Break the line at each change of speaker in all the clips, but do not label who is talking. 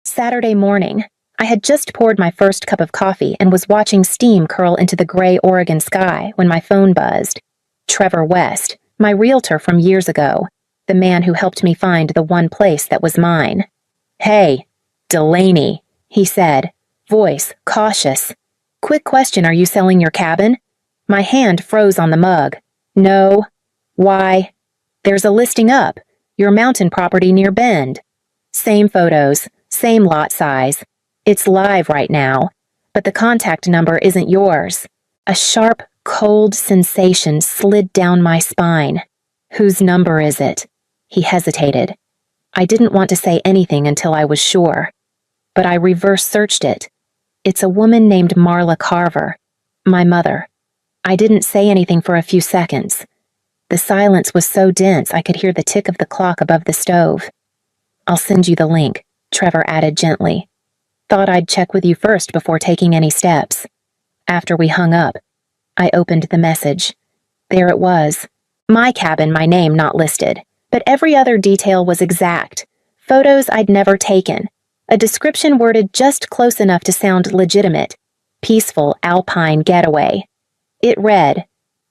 Saturday morning. I had just poured my first cup of coffee and was watching steam curl into the gray Oregon sky when my phone buzzed. Trevor West, my realtor from years ago, the man who helped me find the one place that was mine. "Hey, Delaney," he said, voice cautious. "Quick question, are you selling your cabin?" My hand froze on the mug. "No." "Why?" "There's a listing up. Your mountain property near Bend. Same photos, same lot size. It's live right now, but the contact number isn't yours." A sharp, cold sensation slid down my spine. "Whose number is it?" He hesitated. I didn't want to say anything until I was sure, but I reverse searched it. It's a woman named Marla Carver, my mother. I didn't say anything for a few seconds. The silence was so dense I could hear the tick of the clock above the stove. "I'll send you the link," Trevor added gently. "Thought I'd check with you first before taking any steps." After we hung up, I opened the message. There it was. My cabin, my name not listed, but every other detail was exact. Photos I'd never taken. A description worded just close enough to sound legitimate. Peaceful alpine getaway. It read,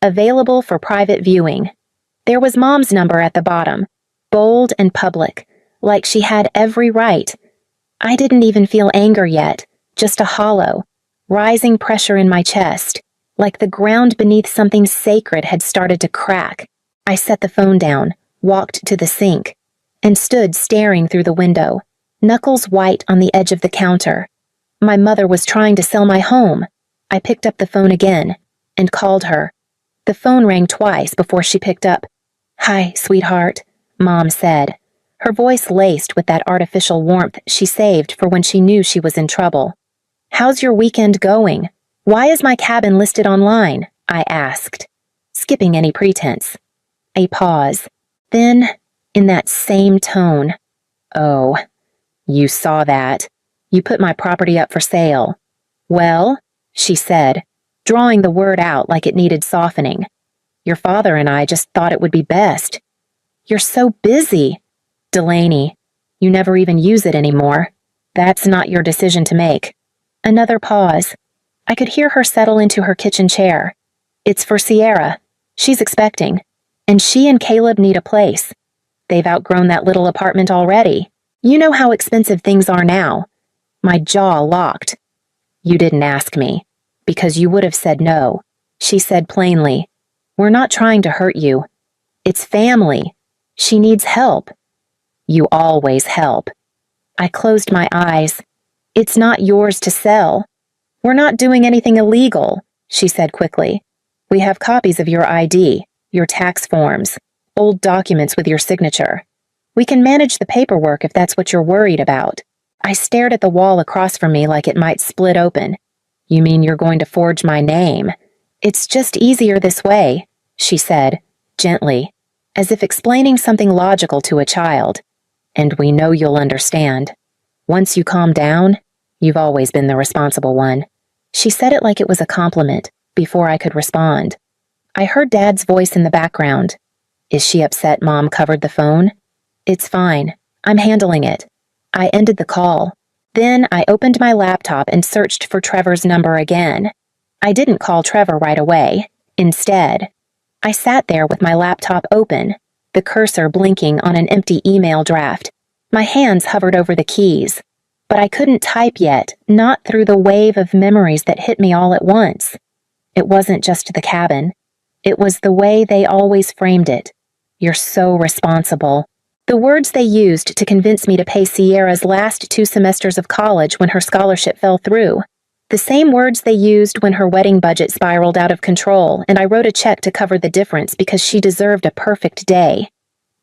"Available for private viewing." There was Mom's number at the bottom, bold and public, like she had every right. I didn't even feel anger yet, just a hollow, rising pressure in my chest, like the ground beneath something sacred had started to crack. I set the phone down, walked to the sink, and stood staring through the window, knuckles white on the edge of the counter. My mother was trying to sell my home. I picked up the phone again and called her. The phone rang twice before she picked up. "Hi, sweetheart," Mom said, her voice laced with that artificial warmth she saved for when she knew she was in trouble. "How's your weekend going? Why is my cabin listed online?" I asked, skipping any pretense. A pause. Then, in that same tone, "Oh, you saw that. You put my property up for sale." "Well," she said, drawing the word out like it needed softening. "Your father and I just thought it would be best." "You're so busy." "Delaney, you never even use it anymore. That's not your decision to make." Another pause. I could hear her settle into her kitchen chair. "It's for Sierra. She's expecting. And she and Caleb need a place. They've outgrown that little apartment already. You know how expensive things are now." My jaw locked. "You didn't ask me, because you would have said no," she said plainly. "We're not trying to hurt you. It's family. She needs help." "You always help." I closed my eyes. "It's not yours to sell." "We're not doing anything illegal," she said quickly. "We have copies of your ID, your tax forms, old documents with your signature. We can manage the paperwork if that's what you're worried about." I stared at the wall across from me like it might split open. "You mean you're going to forge my name?" "It's just easier this way," she said, gently, as if explaining something logical to a child. "And we know you'll understand. Once you calm down, you've always been the responsible one." She said it like it was a compliment, before I could respond. I heard Dad's voice in the background. "Is she upset Mom covered the phone?" "It's fine. I'm handling it." I ended the call. Then I opened my laptop and searched for Trevor's number again. I didn't call Trevor right away. Instead, I sat there with my laptop open, the cursor blinking on an empty email draft. My hands hovered over the keys, but I couldn't type yet, not through the wave of memories that hit me all at once. It wasn't just the cabin. It was the way they always framed it. "You're so responsible." The words they used to convince me to pay Sierra's last 2 semesters of college when her scholarship fell through. The same words they used when her wedding budget spiraled out of control and I wrote a check to cover the difference because she deserved a perfect day.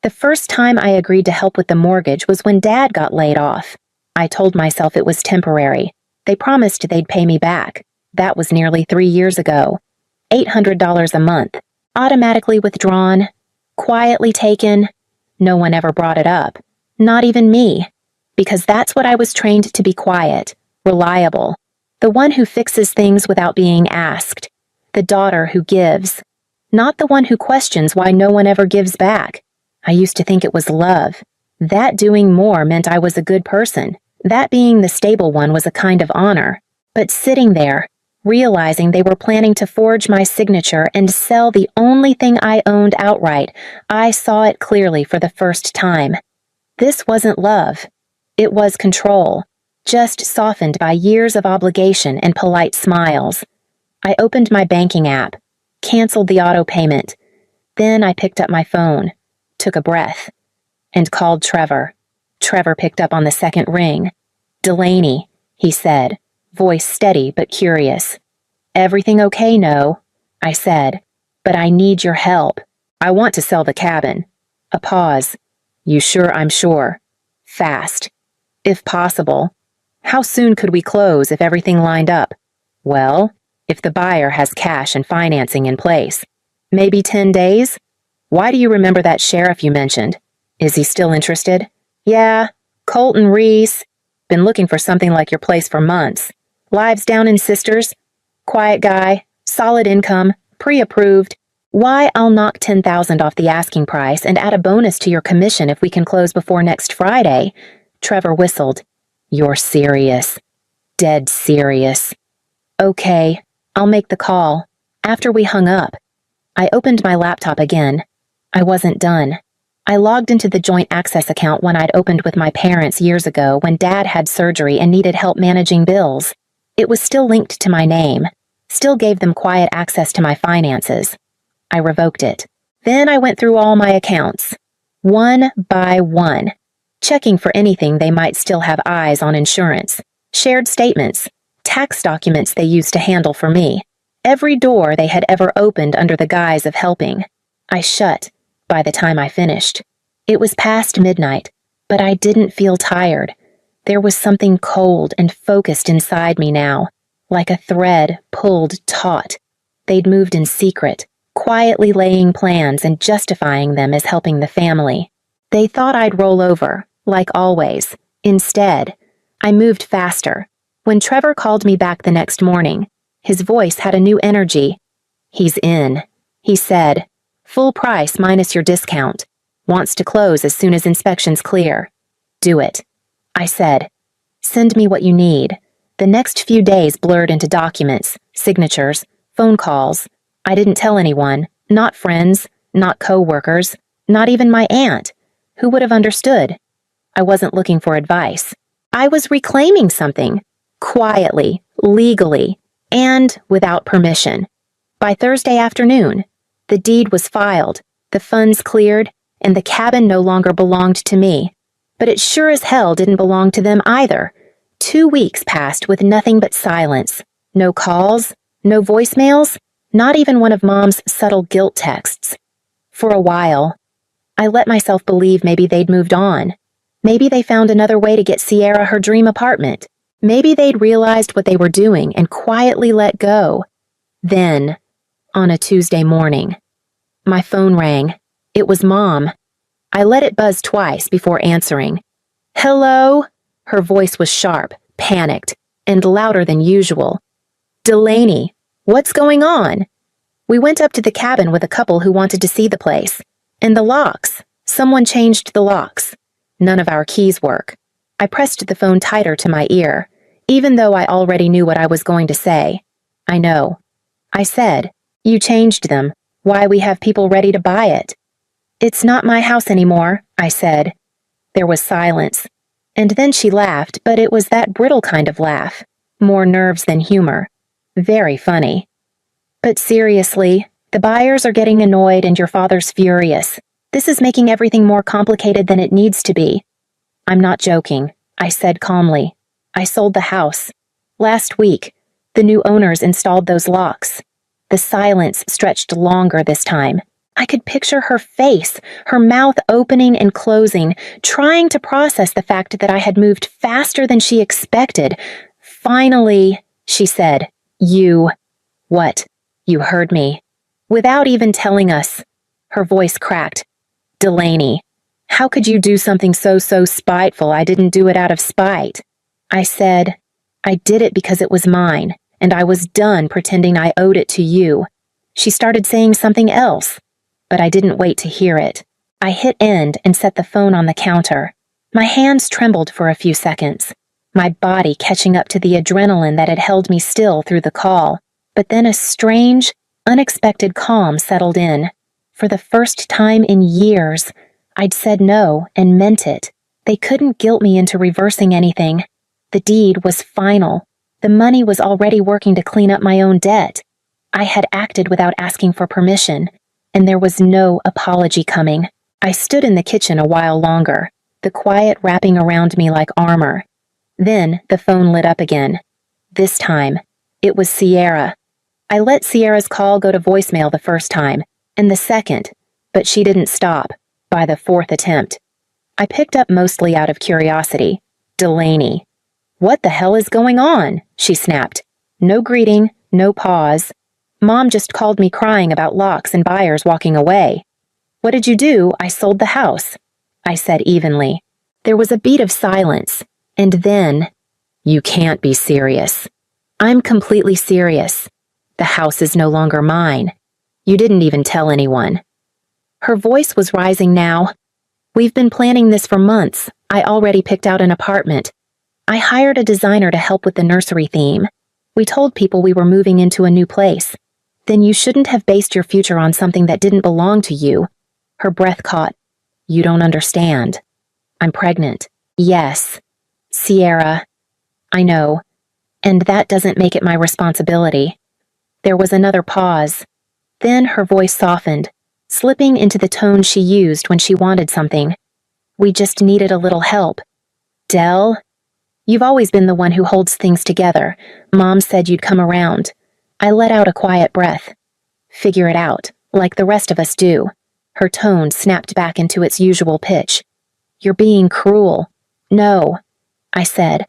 The first time I agreed to help with the mortgage was when Dad got laid off. I told myself it was temporary. They promised they'd pay me back. That was nearly 3 years ago. $800 a month, automatically withdrawn, quietly taken. No one ever brought it up, not even me, because that's what I was trained to be: quiet, reliable, the one who fixes things without being asked, the daughter who gives, not the one who questions why no one ever gives back. I used to think it was love, that doing more meant I was a good person, That being the stable one was a kind of honor. But sitting there, realizing they were planning to forge my signature and sell the only thing I owned outright, I saw it clearly for the first time. This wasn't love. It was control, just softened by years of obligation and polite smiles. I opened my banking app, canceled the auto payment. Then I picked up my phone, took a breath, and called Trevor. Trevor picked up on the second ring. "Delaney," he said, voice steady but curious. "Everything okay, No?" I said, "but I need your help. I want to sell the cabin." A pause. "You sure I'm sure?" Fast. "If possible." "How soon could we close if everything lined up?" "Well, if the buyer has cash and financing in place. Maybe 10 days? Why do you remember that sheriff you mentioned? Is he still interested?" "Yeah, Colton Reese. Been looking for something like your place for months. Lives down in Sisters. Quiet guy, solid income, pre-approved. Why, I'll knock $10,000 off the asking price and add a bonus to your commission if we can close before next Friday." Trevor whistled. "You're serious. Dead serious." "Okay, I'll make the call." After we hung up, I opened my laptop again. I wasn't done. I logged into the joint access account one I'd opened with my parents years ago when Dad had surgery and needed help managing bills. It was still linked to my name, still gave them quiet access to my finances. I revoked it. Then I went through all my accounts, one by one, checking for anything they might still have eyes on: insurance, shared statements, tax documents they used to handle for me, every door they had ever opened under the guise of helping. I shut by the time I finished. It was past midnight, but I didn't feel tired. There was something cold and focused inside me now, like a thread pulled taut. They'd moved in secret, quietly laying plans and justifying them as helping the family. They thought I'd roll over, like always. Instead, I moved faster. When Trevor called me back the next morning, his voice had a new energy. "He's in," he said. "Full price minus your discount. Wants to close as soon as inspection's clear." "Do it," I said. "Send me what you need." The next few days blurred into documents, signatures, phone calls. I didn't tell anyone, not friends, not co-workers, not even my aunt. Who would have understood? I wasn't looking for advice. I was reclaiming something, quietly, legally, and without permission. By Thursday afternoon, the deed was filed, the funds cleared, and the cabin no longer belonged to me. But it sure as hell didn't belong to them either. 2 weeks passed with nothing but silence. No calls, no voicemails, not even one of Mom's subtle guilt texts. For a while, I let myself believe maybe they'd moved on. Maybe they found another way to get Sierra her dream apartment. Maybe they'd realized what they were doing and quietly let go. Then, on a Tuesday morning, my phone rang. It was Mom. I let it buzz twice before answering. "Hello?" Her voice was sharp, panicked, and louder than usual. "Delaney, what's going on?" We went up to the cabin with a couple who wanted to see the place. And the locks. Someone changed the locks. None of our keys work. I pressed the phone tighter to my ear, even though I already knew what I was going to say. "I know." I said, "You changed them. Why, we have people ready to buy it." "It's not my house anymore," I said. There was silence. And then she laughed, but it was that brittle kind of laugh. More nerves than humor. Very funny. "But seriously, the buyers are getting annoyed and your father's furious. This is making everything more complicated than it needs to be." "I'm not joking," I said calmly. "I sold the house. Last week, the new owners installed those locks." The silence stretched longer this time. I could picture her face, her mouth opening and closing, trying to process the fact that I had moved faster than she expected. Finally, she said, "You..." "What?" "You heard me." Without even telling us. Her voice cracked. "Delaney, how could you do something so spiteful? I didn't do it out of spite." I said, "I did it because it was mine, and I was done pretending I owed it to you." She started saying something else, but I didn't wait to hear it. I hit end and set the phone on the counter. My hands trembled for a few seconds. my body catching up to the adrenaline that had held me still through the call. But then a strange, unexpected calm settled in. For the first time in years, I'd said no and meant it. They couldn't guilt me into reversing anything. The deed was final. The money was already working to clean up my own debt. I had acted without asking for permission, and there was no apology coming. I stood in the kitchen a while longer, the quiet wrapping around me like armor. Then the phone lit up again. This time, it was Sierra. I let Sierra's call go to voicemail the first time, and the second, but she didn't stop, by the fourth attempt. I picked up mostly out of curiosity. Delaney. "What the hell is going on?" she snapped. No greeting, no pause. "Mom just called me crying about locks and buyers walking away." "What did you do?" "I sold the house," I said evenly. There was a beat of silence, and then, "You can't be serious." "I'm completely serious. The house is no longer mine. You didn't even tell anyone." Her voice was rising now. "We've been planning this for months. I already picked out an apartment. I hired a designer to help with the nursery theme. We told people we were moving into a new place. Then you shouldn't have based your future on something that didn't belong to you." Her breath caught. "You don't understand. I'm pregnant." "Yes. Sierra. I know. And that doesn't make it my responsibility." There was another pause. Then her voice softened, slipping into the tone she used when she wanted something. "We just needed a little help. Del, you've always been the one who holds things together. Mom said you'd come around." I let out a quiet breath. "Figure it out, like the rest of us do." Her tone snapped back into its usual pitch. "You're being cruel." "No," I said.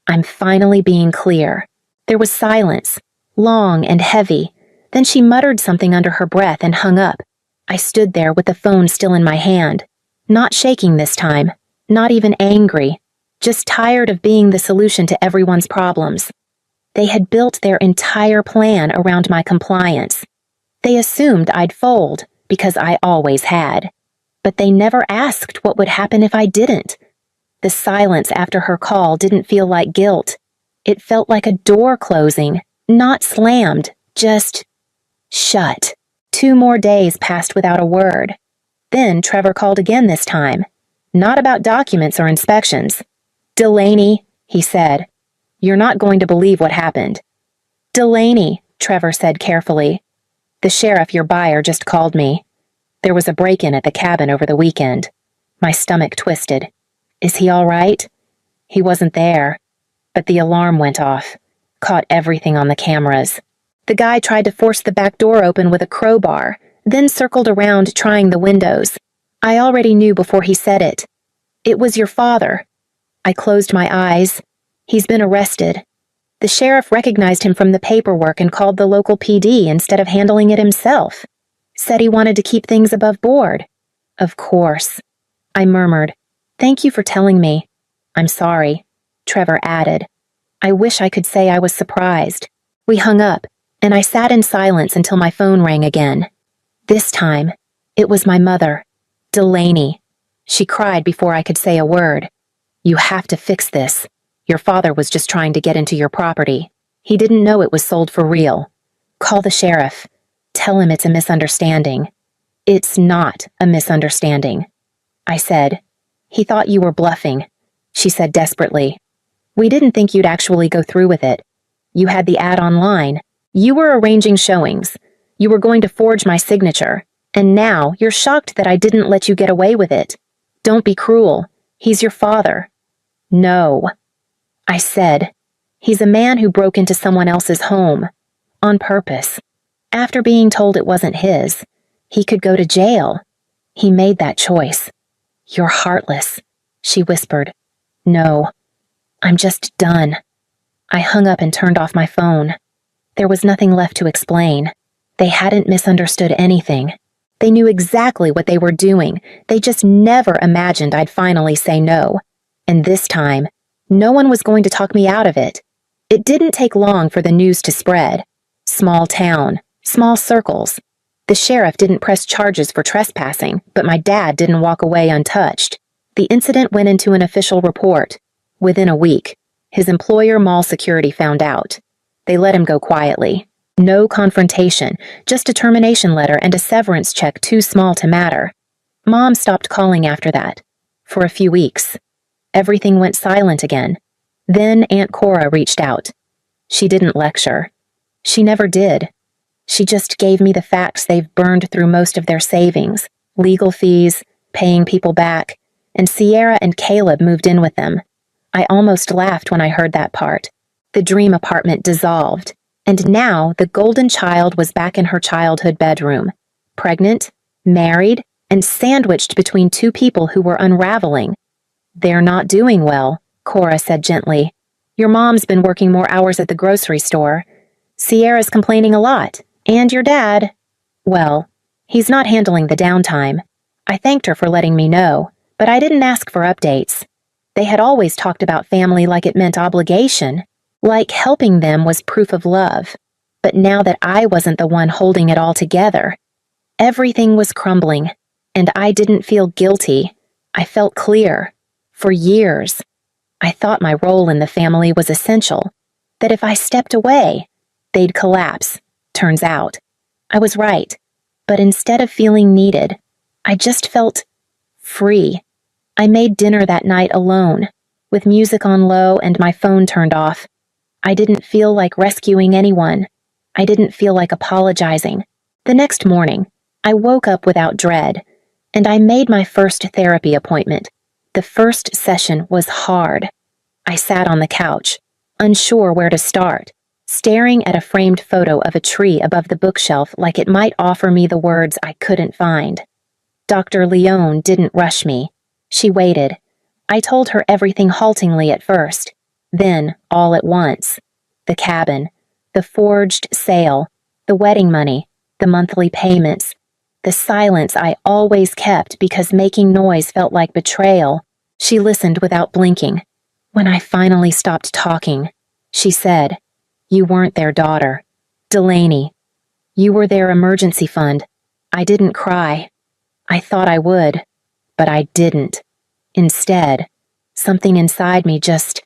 "I'm finally being clear." There was silence, long and heavy. Then she muttered something under her breath and hung up. I stood there with the phone still in my hand, not shaking this time, not even angry, just tired of being the solution to everyone's problems. They had built their entire plan around my compliance. They assumed I'd fold, because I always had. But they never asked what would happen if I didn't. The silence after her call didn't feel like guilt. It felt like a door closing, not slammed, just shut. 2 more days passed without a word. Then Trevor called again this time. Not about documents or inspections. "Delaney," he said. "You're not going to believe what happened." "Delaney," Trevor said carefully. "The sheriff, your buyer, just called me. There was a break-in at the cabin over the weekend." My stomach twisted. "Is he all right?" "He wasn't there. But the alarm went off. Caught everything on the cameras. The guy tried to force the back door open with a crowbar, then circled around trying the windows. I already knew before he said it. It was your father." I closed my eyes. "He's been arrested. The sheriff recognized him from the paperwork and called the local PD instead of handling it himself. Said he wanted to keep things above board." "Of course," I murmured. "Thank you for telling me." "I'm sorry," Trevor added. I wish I could say I was surprised. We hung up, and I sat in silence until my phone rang again. This time, it was my mother, Delaney. She cried before I could say a word. "You have to fix this. Your father was just trying to get into your property. He didn't know it was sold for real. Call the sheriff. Tell him it's a misunderstanding." "It's not a misunderstanding," I said. "He thought you were bluffing," she said desperately. "We didn't think you'd actually go through with it. You had the ad online. You were arranging showings. You were going to forge my signature. And now you're shocked that I didn't let you get away with it. Don't be cruel. He's your father." "No," I said. "He's a man who broke into someone else's home. On purpose. After being told it wasn't his. He could go to jail. He made that choice." "You're heartless," she whispered. "No. I'm just done." I hung up and turned off my phone. There was nothing left to explain. They hadn't misunderstood anything. They knew exactly what they were doing. They just never imagined I'd finally say no. And this time, no one was going to talk me out of it. It didn't take long for the news to spread. Small town, small circles. The sheriff didn't press charges for trespassing, but my dad didn't walk away untouched. The incident went into an official report. Within a week, His employer, mall security, found out. They let him go quietly. No confrontation, just a termination letter and a severance check too small to matter. Mom stopped calling after that. For a few weeks. Everything went silent again. Then Aunt Cora reached out. She didn't lecture. She never did. She just gave me the facts they've burned through most of their savings, legal fees, paying people back, and Sierra and Caleb moved in with them. I almost laughed when I heard that part. The dream apartment dissolved, and now the golden child was back in her childhood bedroom, pregnant, married, and sandwiched between two people who were unraveling. "They're not doing well," Cora said gently. "Your mom's been working more hours at the grocery store. Sierra's complaining a lot, and your dad, well, he's not handling the downtime." I thanked her for letting me know, but I didn't ask for updates. They had always talked about family like it meant obligation, like helping them was proof of love. But now that I wasn't the one holding it all together, everything was crumbling, and I didn't feel guilty. I felt clear. For years, I thought my role in the family was essential, that if I stepped away, they'd collapse. Turns out, I was right. But instead of feeling needed, I just felt free. I made dinner that night alone, with music on low and my phone turned off. I didn't feel like rescuing anyone. I didn't feel like apologizing. The next morning, I woke up without dread, and I made my first therapy appointment. The first session was hard. I sat on the couch, unsure where to start, staring at a framed photo of a tree above the bookshelf like it might offer me the words I couldn't find. Dr. Leone didn't rush me. She waited. I told her everything haltingly at first, then all at once. The cabin, the forged sale, the wedding money, the monthly payments, the silence I always kept because making noise felt like betrayal. She listened without blinking. When I finally stopped talking, she said, "You weren't their daughter. Delaney. You were their emergency fund." I didn't cry. I thought I would, but I didn't. Instead, something inside me just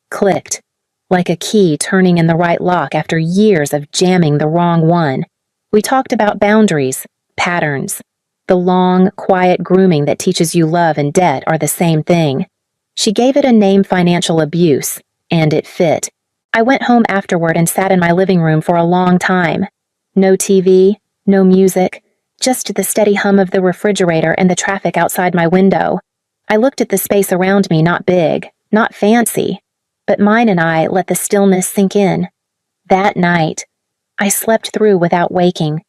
clicked, like a key turning in the right lock after years of jamming the wrong one. We talked about boundaries, patterns. The long, quiet grooming that teaches you love and debt are the same thing. She gave it a name: financial abuse, and it fit. I went home afterward and sat in my living room for a long time. No TV, no music, just the steady hum of the refrigerator and the traffic outside my window. I looked at the space around me, not big, not fancy, but mine, and I let the stillness sink in. That night, I slept through without waking.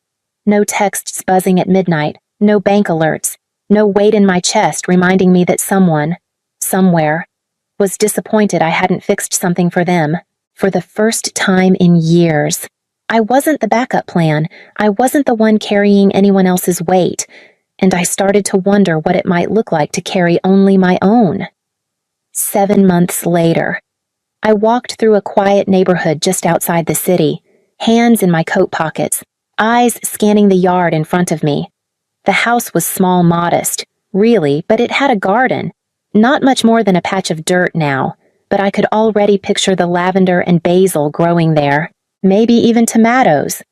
No texts buzzing at midnight, no bank alerts, no weight in my chest reminding me that someone, somewhere, was disappointed I hadn't fixed something for them. For the first time in years, I wasn't the backup plan. I wasn't the one carrying anyone else's weight, and I started to wonder what it might look like to carry only my own. 7 months later, I walked through a quiet neighborhood just outside the city, hands in my coat pockets, eyes scanning the yard in front of me. The house was small, modest, really, but it had a garden. Not much more than a patch of dirt now, but I could already picture the lavender and basil growing there, maybe even tomatoes.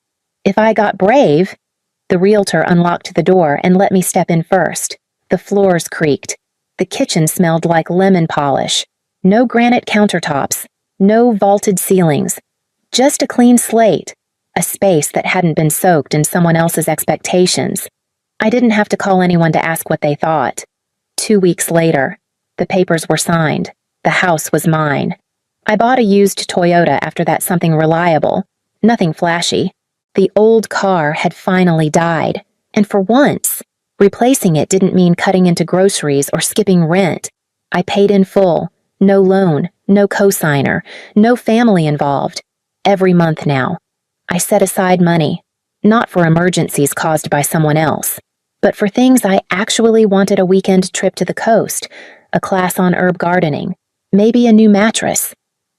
If I got brave. The realtor unlocked the door and let me step in first. The floors creaked. The kitchen smelled like lemon polish. No granite countertops. No vaulted ceilings. Just a clean slate. A space that hadn't been soaked in someone else's expectations. I didn't have to call anyone to ask what they thought. 2 weeks later, the papers were signed. The house was mine. I bought a used Toyota after that, something reliable. Nothing flashy. The old car had finally died, and for once, replacing it didn't mean cutting into groceries or skipping rent. I paid in full, no loan, no cosigner, no family involved. Every month now, I set aside money, not for emergencies caused by someone else, but for things I actually wanted: a weekend trip to the coast, a class on herb gardening, maybe a new mattress.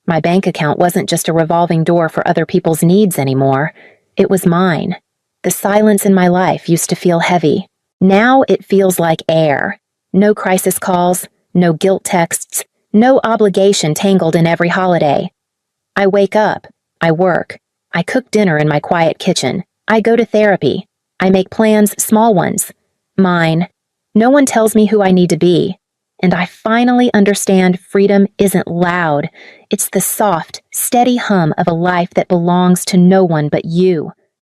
My bank account wasn't just a revolving door for other people's needs anymore. It was mine. The silence in my life used to feel heavy. Now it feels like air. No crisis calls, no guilt texts, No obligation tangled in every holiday. I wake up. I work. I cook dinner in my quiet kitchen. I go to therapy. I make plans, small ones. Mine. No one tells me who I need to be. And I finally understand freedom isn't loud. It's the soft, steady hum of a life that belongs to no one but you.